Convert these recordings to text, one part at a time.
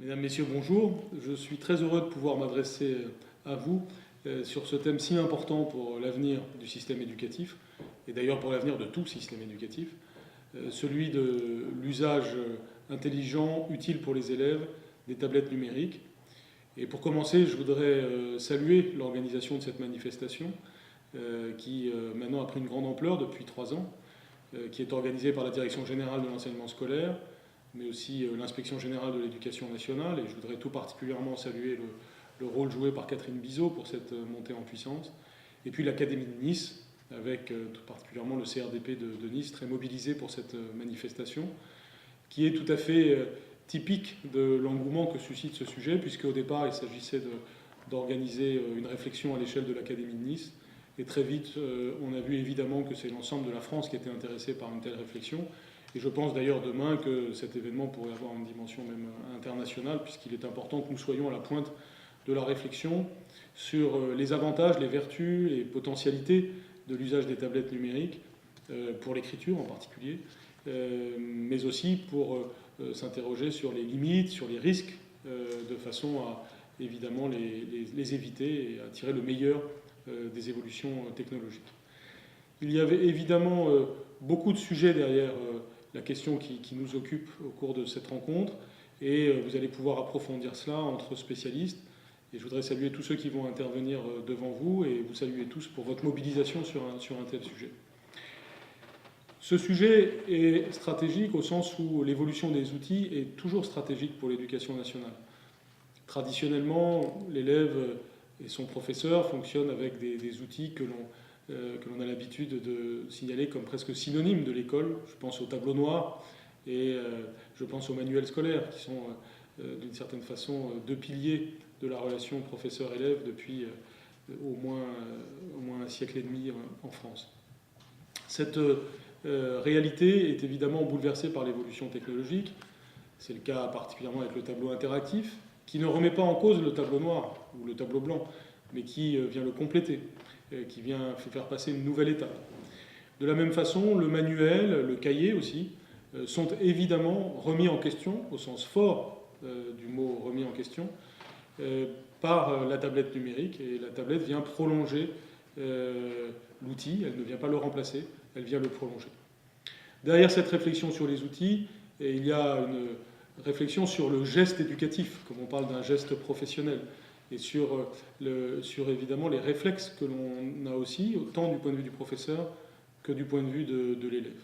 Mesdames, Messieurs, bonjour. Je suis très heureux de pouvoir m'adresser à vous sur ce thème si important pour l'avenir du système éducatif, et d'ailleurs pour l'avenir de tout système éducatif, celui de l'usage intelligent, utile pour les élèves, des tablettes numériques. Et pour commencer, je voudrais saluer l'organisation de cette manifestation, qui maintenant a pris une grande ampleur depuis 3 ans, qui est organisée par la Direction générale de l'enseignement scolaire, mais aussi l'inspection générale de l'éducation nationale. Et je voudrais tout particulièrement saluer le rôle joué par Catherine Bizot pour cette montée en puissance. Et puis l'Académie de Nice, avec tout particulièrement le CRDP de Nice, très mobilisé pour cette manifestation, qui est tout à fait typique de l'engouement que suscite ce sujet, puisque au départ, il s'agissait d'organiser une réflexion à l'échelle de l'Académie de Nice. Et très vite, on a vu évidemment que c'est l'ensemble de la France qui était intéressé par une telle réflexion. Et je pense d'ailleurs demain que cet événement pourrait avoir une dimension même internationale, puisqu'il est important que nous soyons à la pointe de la réflexion sur les avantages, les vertus, les potentialités de l'usage des tablettes numériques, pour l'écriture en particulier, mais aussi pour s'interroger sur les limites, sur les risques, de façon à évidemment les éviter et à tirer le meilleur des évolutions technologiques. Il y avait évidemment beaucoup de sujets derrière la question qui nous occupe au cours de cette rencontre, et vous allez pouvoir approfondir cela entre spécialistes. Et je voudrais saluer tous ceux qui vont intervenir devant vous, et vous saluer tous pour votre mobilisation sur un tel sujet. Ce sujet est stratégique au sens où l'évolution des outils est toujours stratégique pour l'éducation nationale. Traditionnellement, l'élève et son professeur fonctionnent avec des outils que l'on a l'habitude de signaler comme presque synonymes de l'école. Je pense au tableau noir et je pense aux manuels scolaires, qui sont d'une certaine façon deux piliers de la relation professeur-élève depuis au moins un siècle et demi en France. Cette réalité est évidemment bouleversée par l'évolution technologique. C'est le cas particulièrement avec le tableau interactif, qui ne remet pas en cause le tableau noir ou le tableau blanc, mais qui vient le compléter, qui vient faire passer une nouvelle étape. De la même façon, le manuel, le cahier aussi, sont évidemment remis en question, au sens fort du mot remis en question, par la tablette numérique. Et la tablette vient prolonger l'outil, elle ne vient pas le remplacer, elle vient le prolonger. Derrière cette réflexion sur les outils, il y a une réflexion sur le geste éducatif, comme on parle d'un geste professionnel, et sur évidemment les réflexes que l'on a aussi, autant du point de vue du professeur que du point de vue de l'élève.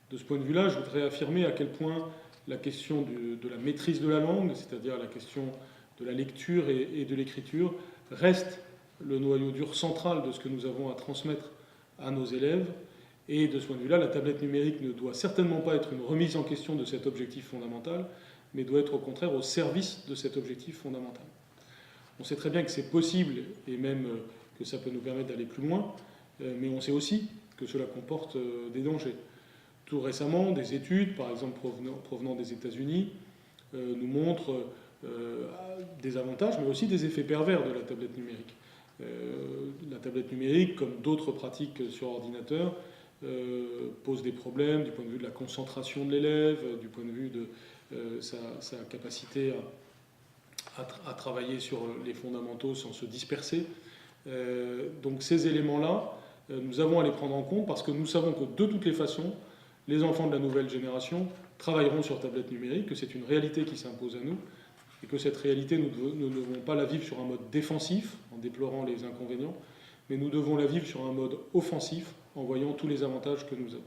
De ce point de vue-là, je voudrais affirmer à quel point la question de la maîtrise de la langue, c'est-à-dire la question de la lecture et de l'écriture, reste le noyau dur central de ce que nous avons à transmettre à nos élèves. Et de ce point de vue-là, la tablette numérique ne doit certainement pas être une remise en question de cet objectif fondamental, mais doit être au contraire au service de cet objectif fondamental. On sait très bien que c'est possible, et même que ça peut nous permettre d'aller plus loin, mais on sait aussi que cela comporte des dangers. Tout récemment, des études, par exemple provenant des États-Unis, nous montrent des avantages, mais aussi des effets pervers de la tablette numérique. La tablette numérique, comme d'autres pratiques sur ordinateur, pose des problèmes du point de vue de la concentration de l'élève, du point de vue de sa capacité à travailler sur les fondamentaux sans se disperser. Donc ces éléments-là, nous avons à les prendre en compte, parce que nous savons que de toutes les façons, les enfants de la nouvelle génération travailleront sur tablette numérique, que c'est une réalité qui s'impose à nous, et que cette réalité, nous ne devons pas la vivre sur un mode défensif, en déplorant les inconvénients, mais nous devons la vivre sur un mode offensif, en voyant tous les avantages que nous avons.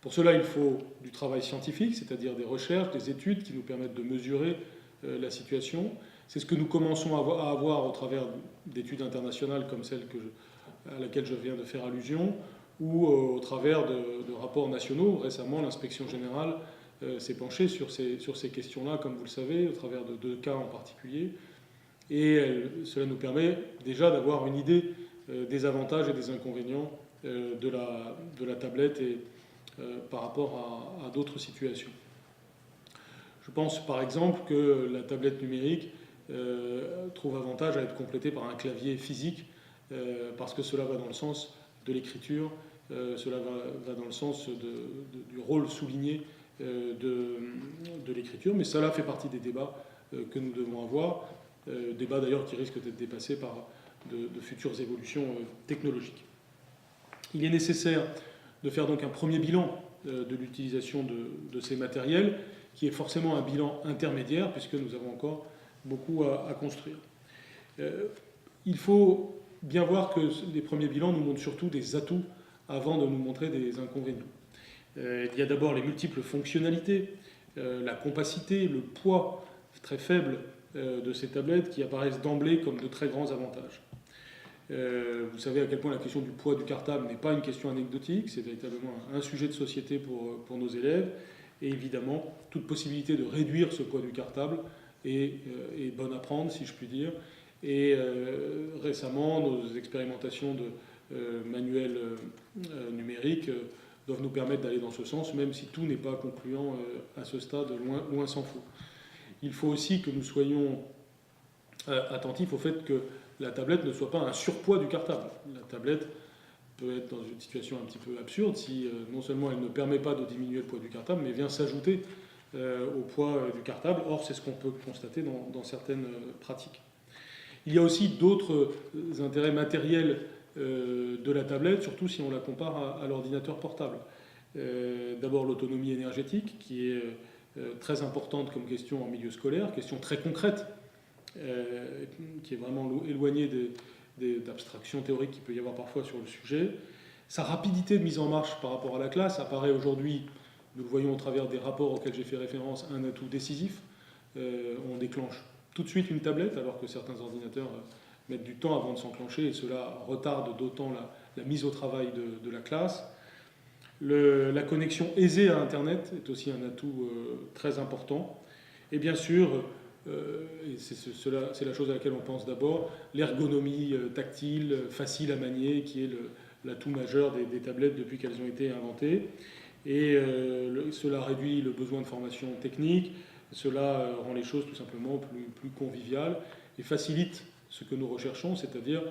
Pour cela, il faut du travail scientifique, c'est-à-dire des recherches, des études qui nous permettent de mesurer la situation. C'est ce que nous commençons à avoir au travers d'études internationales comme celle à laquelle je viens de faire allusion, ou au travers de rapports nationaux. Récemment, l'inspection générale s'est penchée sur ces questions-là, comme vous le savez, au travers de 2 cas en particulier. Et cela nous permet déjà d'avoir une idée des avantages et des inconvénients de la tablette et par rapport à d'autres situations. Je pense par exemple que la tablette numérique trouve avantage à être complétée par un clavier physique, parce que cela va dans le sens de l'écriture, cela va dans le sens du rôle souligné de l'écriture, mais cela fait partie des débats que nous devons avoir, débats d'ailleurs qui risquent d'être dépassés par de futures évolutions technologiques. Il est nécessaire de faire donc un premier bilan de l'utilisation de ces matériels, qui est forcément un bilan intermédiaire, puisque nous avons encore beaucoup à construire. Il faut bien voir que les premiers bilans nous montrent surtout des atouts avant de nous montrer des inconvénients. Il y a d'abord les multiples fonctionnalités, la compacité, le poids très faible de ces tablettes qui apparaissent d'emblée comme de très grands avantages. Vous savez à quel point la question du poids du cartable n'est pas une question anecdotique, c'est véritablement un sujet de société pour nos élèves. Et évidemment, toute possibilité de réduire ce poids du cartable est bonne à prendre, si je puis dire. Et récemment, nos expérimentations de manuels numériques doivent nous permettre d'aller dans ce sens, même si tout n'est pas concluant à ce stade, loin s'en faut. Il faut aussi que nous soyons attentifs au fait que la tablette ne soit pas un surpoids du cartable. La tablette peut être dans une situation un petit peu absurde si non seulement elle ne permet pas de diminuer le poids du cartable, mais vient s'ajouter au poids du cartable. Or, c'est ce qu'on peut constater dans certaines pratiques. Il y a aussi d'autres intérêts matériels de la tablette, surtout si on la compare à l'ordinateur portable. D'abord l'autonomie énergétique, qui est très importante comme question en milieu scolaire, question très concrète, qui est vraiment éloignée d'abstractions théoriques qu'il peut y avoir parfois sur le sujet. Sa rapidité de mise en marche par rapport à la classe apparaît aujourd'hui, nous le voyons au travers des rapports auxquels j'ai fait référence, un atout décisif. On déclenche tout de suite une tablette, alors que certains ordinateurs mettent du temps avant de s'enclencher, et cela retarde d'autant la mise au travail de la classe. La connexion aisée à Internet est aussi un atout très important. Et bien sûr, et c'est la chose à laquelle on pense d'abord, l'ergonomie tactile, facile à manier, qui est l'atout majeur des tablettes depuis qu'elles ont été inventées. Et cela réduit le besoin de formation technique, cela rend les choses tout simplement plus conviviales et facilite ce que nous recherchons, c'est-à-dire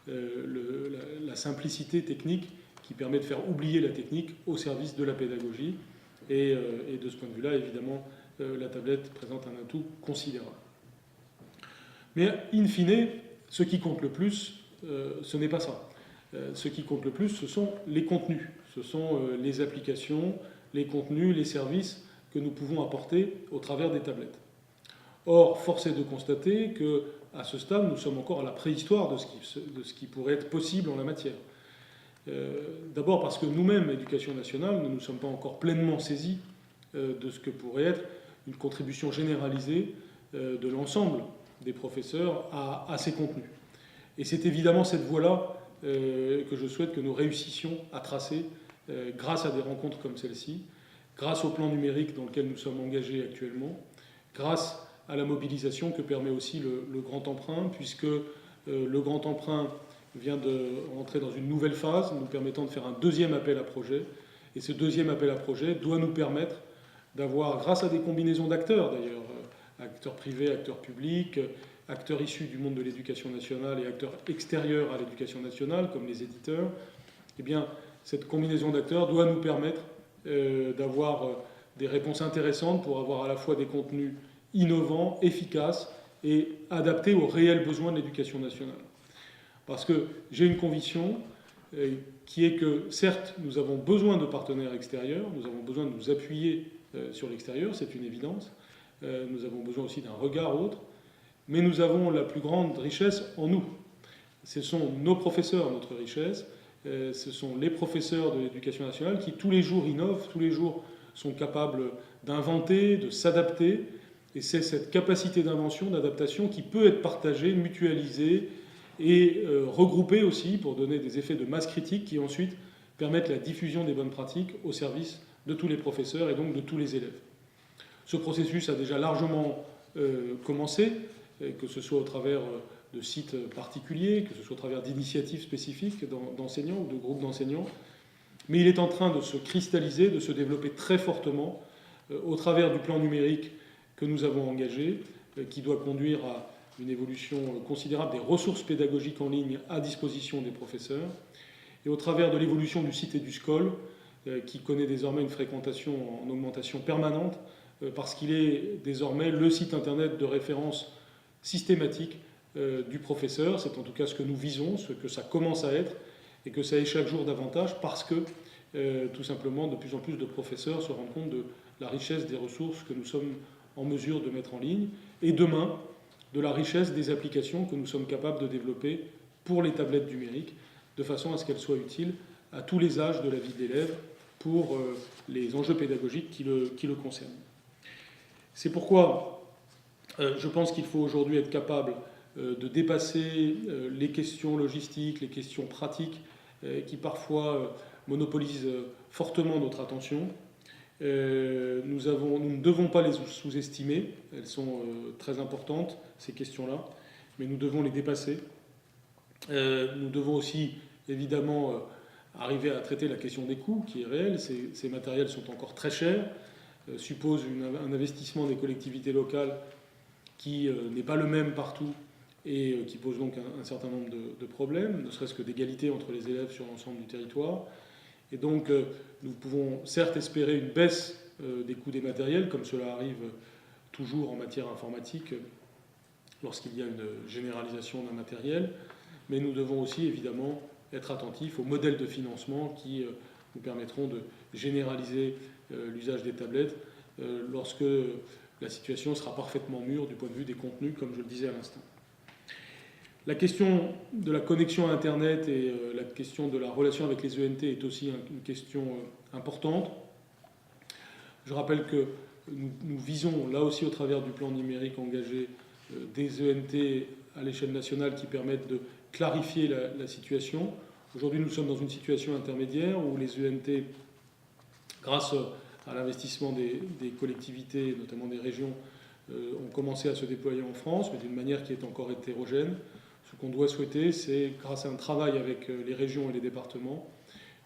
la simplicité technique qui permet de faire oublier la technique au service de la pédagogie. Et de ce point de vue-là, évidemment, la tablette présente un atout considérable. Mais in fine, ce qui compte le plus, ce n'est pas ça. Ce qui compte le plus, ce sont les contenus, ce sont les applications, les contenus, les services que nous pouvons apporter au travers des tablettes. Or, force est de constater qu'à ce stade, nous sommes encore à la préhistoire de ce qui pourrait être possible en la matière. D'abord parce que nous-mêmes, l'éducation nationale, ne nous sommes pas encore pleinement saisis de ce que pourrait être une contribution généralisée de l'ensemble des professeurs à ces contenus. Et c'est évidemment cette voie-là que je souhaite que nous réussissions à tracer grâce à des rencontres comme celle-ci, grâce au plan numérique dans lequel nous sommes engagés actuellement, grâce à la mobilisation que permet aussi le grand emprunt, puisque le grand emprunt vient de rentrer dans une nouvelle phase, nous permettant de faire un deuxième appel à projet. Et ce deuxième appel à projet doit nous permettre d'avoir, grâce à des combinaisons d'acteurs d'ailleurs, acteurs privés, acteurs publics, acteurs issus du monde de l'éducation nationale et acteurs extérieurs à l'éducation nationale, comme les éditeurs, eh bien, cette combinaison d'acteurs doit nous permettre d'avoir des réponses intéressantes pour avoir à la fois des contenus innovants, efficaces et adaptés aux réels besoins de l'éducation nationale. Parce que j'ai une conviction qui est que, certes, nous avons besoin de partenaires extérieurs, nous avons besoin de nous appuyer sur l'extérieur, c'est une évidence, nous avons besoin aussi d'un regard autre, mais nous avons la plus grande richesse en nous. Ce sont nos professeurs, notre richesse, ce sont les professeurs de l'éducation nationale qui tous les jours innovent, tous les jours sont capables d'inventer, de s'adapter, et c'est cette capacité d'invention, d'adaptation qui peut être partagée, mutualisée et regroupée aussi pour donner des effets de masse critique qui ensuite permettent la diffusion des bonnes pratiques au service de tous les professeurs et donc de tous les élèves. Ce processus a déjà largement commencé, que ce soit au travers de sites particuliers, que ce soit au travers d'initiatives spécifiques d'enseignants ou de groupes d'enseignants, mais il est en train de se cristalliser, de se développer très fortement au travers du plan numérique que nous avons engagé, qui doit conduire à une évolution considérable des ressources pédagogiques en ligne à disposition des professeurs, et au travers de l'évolution du site EduScol, qui connaît désormais une fréquentation en augmentation permanente, parce qu'il est désormais le site internet de référence systématique du professeur. C'est en tout cas ce que nous visons, ce que ça commence à être, et que ça est chaque jour davantage, parce que tout simplement de plus en plus de professeurs se rendent compte de la richesse des ressources que nous sommes en mesure de mettre en ligne, et demain, de la richesse des applications que nous sommes capables de développer pour les tablettes numériques, de façon à ce qu'elles soient utiles à tous les âges de la vie de l'élève pour les enjeux pédagogiques qui le concernent. C'est pourquoi je pense qu'il faut aujourd'hui être capable de dépasser les questions logistiques, les questions pratiques qui parfois monopolisent fortement notre attention. Nous ne devons pas les sous-estimer, elles sont très importantes, ces questions-là, mais nous devons les dépasser. Nous devons aussi, évidemment, arriver à traiter la question des coûts, qui est réelle. Ces matériels sont encore très chers, supposent un investissement des collectivités locales qui n'est pas le même partout et qui pose donc un certain nombre de problèmes, ne serait-ce que d'égalité entre les élèves sur l'ensemble du territoire. Et donc, nous pouvons certes espérer une baisse des coûts des matériels, comme cela arrive toujours en matière informatique lorsqu'il y a une généralisation d'un matériel, mais nous devons aussi évidemment être attentifs aux modèles de financement qui nous permettront de généraliser l'usage des tablettes lorsque la situation sera parfaitement mûre du point de vue des contenus, comme je le disais à l'instant. La question de la connexion à Internet et la question de la relation avec les ENT est aussi une question importante. Je rappelle que nous visons, là aussi au travers du plan numérique engagé, des ENT à l'échelle nationale qui permettent de clarifier la situation. Aujourd'hui, nous sommes dans une situation intermédiaire où les ENT, grâce à l'investissement des collectivités, notamment des régions, ont commencé à se déployer en France, mais d'une manière qui est encore hétérogène. Ce qu'on doit souhaiter, c'est, grâce à un travail avec les régions et les départements,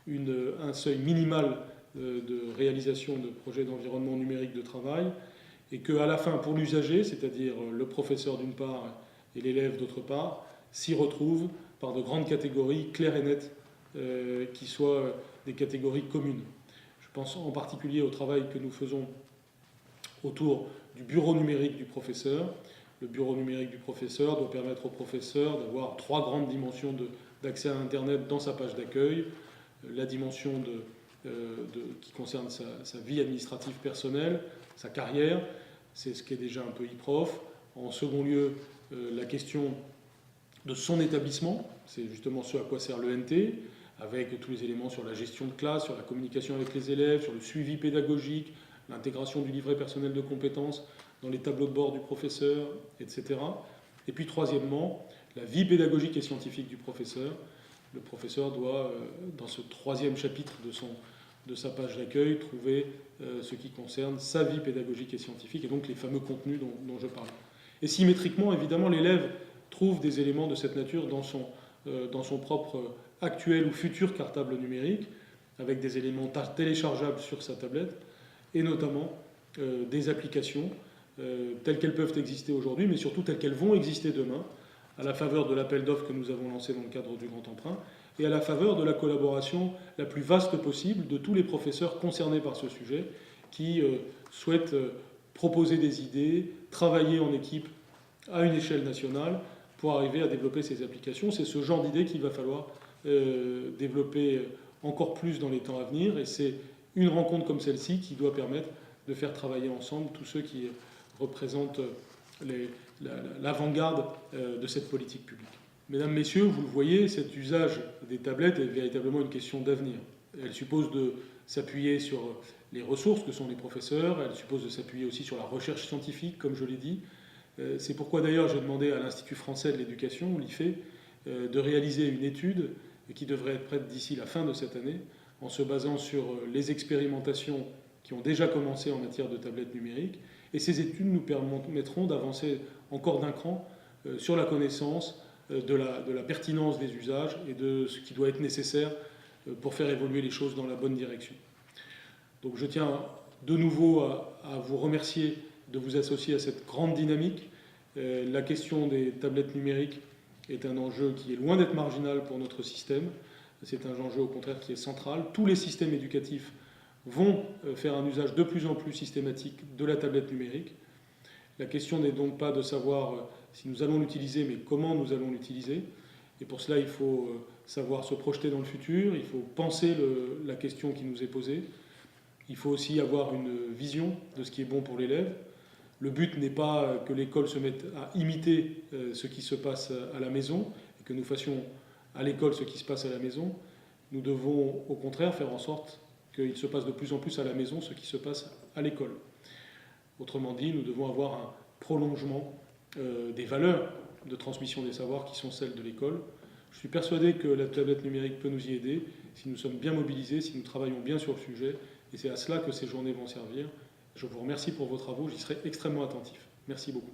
un seuil minimal de réalisation de projets d'environnement numérique de travail, et qu'à la fin, pour l'usager, c'est-à-dire le professeur d'une part et l'élève d'autre part, s'y retrouve par de grandes catégories claires et nettes, qui soient des catégories communes. Je pense en particulier au travail que nous faisons autour du bureau numérique du professeur. Le bureau numérique du professeur doit permettre au professeur d'avoir 3 grandes dimensions d'accès à Internet dans sa page d'accueil. La dimension qui concerne sa vie administrative personnelle, sa carrière, c'est ce qui est déjà un peu e-prof. En second lieu, la question de son établissement, c'est justement ce à quoi sert l'ENT, avec tous les éléments sur la gestion de classe, sur la communication avec les élèves, sur le suivi pédagogique, l'intégration du livret personnel de compétences dans les tableaux de bord du professeur, etc. Et puis troisièmement, la vie pédagogique et scientifique du professeur. Le professeur doit, dans ce 3e chapitre de sa page d'accueil, trouver ce qui concerne sa vie pédagogique et scientifique, et donc les fameux contenus dont je parle. Et symétriquement, évidemment, l'élève trouve des éléments de cette nature dans son propre actuel ou futur cartable numérique, avec des éléments téléchargeables sur sa tablette, et notamment des applications telles qu'elles peuvent exister aujourd'hui, mais surtout telles qu'elles vont exister demain, à la faveur de l'appel d'offres que nous avons lancé dans le cadre du Grand Emprunt, et à la faveur de la collaboration la plus vaste possible de tous les professeurs concernés par ce sujet, qui souhaitent proposer des idées, travailler en équipe à une échelle nationale pour arriver à développer ces applications. C'est ce genre d'idées qu'il va falloir développer encore plus dans les temps à venir, et c'est une rencontre comme celle-ci qui doit permettre de faire travailler ensemble tous ceux qui représentent l'avant-garde de cette politique publique. Mesdames, Messieurs, vous le voyez, cet usage des tablettes est véritablement une question d'avenir. Elle suppose de s'appuyer sur les ressources que sont les professeurs, elle suppose de s'appuyer aussi sur la recherche scientifique, comme je l'ai dit. C'est pourquoi d'ailleurs j'ai demandé à l'Institut français de l'éducation, l'IFE, de réaliser une étude qui devrait être prête d'ici la fin de cette année, en se basant sur les expérimentations qui ont déjà commencé en matière de tablettes numériques. Et ces études nous permettront d'avancer encore d'un cran sur la connaissance de la pertinence des usages et de ce qui doit être nécessaire pour faire évoluer les choses dans la bonne direction. Donc je tiens de nouveau à vous remercier de vous associer à cette grande dynamique. La question des tablettes numériques est un enjeu qui est loin d'être marginal pour notre système. C'est un enjeu au contraire qui est central. Tous les systèmes éducatifs vont faire un usage de plus en plus systématique de la tablette numérique. La question n'est donc pas de savoir si nous allons l'utiliser, mais comment nous allons l'utiliser. Et pour cela, il faut savoir se projeter dans le futur, il faut penser la question qui nous est posée. Il faut aussi avoir une vision de ce qui est bon pour l'élève. Le but n'est pas que l'école se mette à imiter ce qui se passe à la maison, et que nous fassions à l'école ce qui se passe à la maison. Nous devons au contraire faire en sorte qu'il se passe de plus en plus à la maison ce qui se passe à l'école. Autrement dit, nous devons avoir un prolongement des valeurs de transmission des savoirs qui sont celles de l'école. Je suis persuadé que la tablette numérique peut nous y aider si nous sommes bien mobilisés, si nous travaillons bien sur le sujet, et c'est à cela que ces journées vont servir. Je vous remercie pour vos travaux, j'y serai extrêmement attentif. Merci beaucoup.